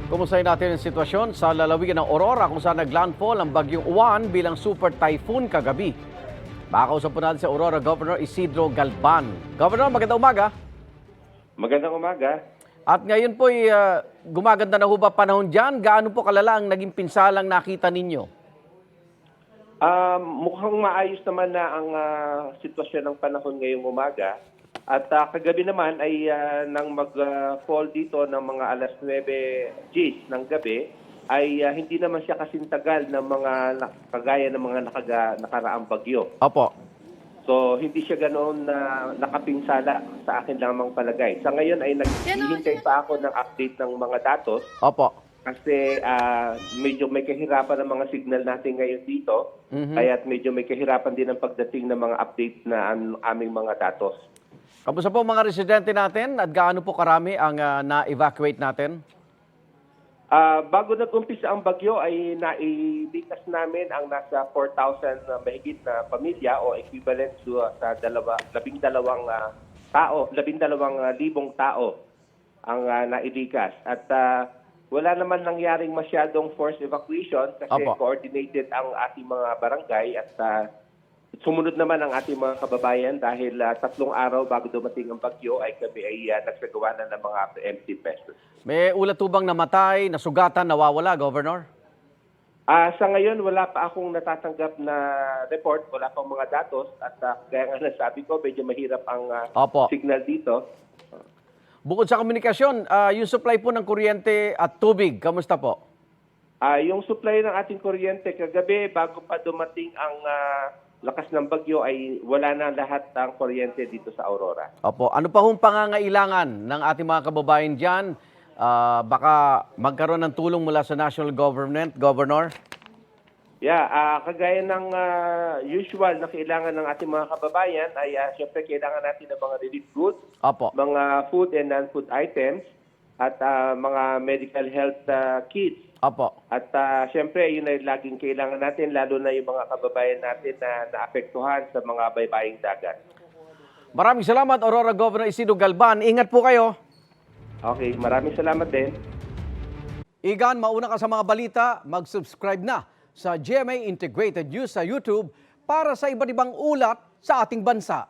Kumustahin natin ang sitwasyon sa lalawigan ng Aurora kung saan naglandfall ang bagyong Uwan bilang super typhoon kagabi. Makakausap po natin si Aurora Governor Isidro Galban. Governor, magandang umaga. Magandang umaga. At ngayon po gumaganda na ho ba panahon dyan? Gaano po kalala ang naging pinsalang nakita ninyo? Mukhang maayos naman na ang sitwasyon ng panahon ngayong umaga. At kagabi naman ay nang mag-fall dito ng mga alas 9 Gs ng gabi, ay hindi naman siya kasintagal ng mga kagaya ng mga nakaraang bagyo. Opo. So hindi siya ganoon na nakapinsala sa akin lamang palagay. Sa ngayon ay naghihintay pa ako ng update ng mga datos. Opo. Kasi medyo may kahirapan ang mga signal natin ngayon dito. Kaya medyo may kahirapan din ang pagdating ng mga update na aming mga datos. Kamusta po mga residente natin at gaano po karami ang na-evacuate natin? Bago nag-umpisa ang bagyo ay nailigtas namin ang nasa 4,000 mahigit na pamilya o equivalent to sa 12,000 tao ang nailikas. At wala naman nangyaring masyadong forced evacuation kasi Opo. coordinated ang ating mga barangay at sumunod naman ang ating mga kababayan dahil 3 araw bago dumating ang bagyo ay kami ay nagsagawa na ng mga preemptive measures. May ulat po bang namatay, nasugatan, nawawala, Governor? Sa ngayon, wala pa akong natatanggap na report, wala pang mga datos at kaya nga nasabi ko, medyo mahirap ang Opo. signal dito. Bukod sa komunikasyon, yung supply po ng kuryente at tubig, kamusta po? Yung supply ng ating kuryente kagabi, bago pa dumating ang lakas ng bagyo ay wala na lahat ng kuryente dito sa Aurora. Opo. Ano pa hong pangangailangan ng ating mga kababayan dyan? Baka magkaroon ng tulong mula sa national government, Governor? Yeah, kagaya ng usual na kailangan ng ating mga kababayan ay siyempre kailangan natin ng mga relief goods, Opo. mga food and non-food items at mga medical health kits. Opo. At siyempre, yun ay laging kailangan natin, lalo na yung mga kababayan natin na naapektuhan sa mga baybaying dagat. Maraming salamat, Aurora Governor Isidro Galban. Ingat po kayo. Okay, maraming salamat din. Igan, mauna ka sa mga balita, mag-subscribe na sa GMA Integrated News sa YouTube para sa iba't ibang ulat sa ating bansa.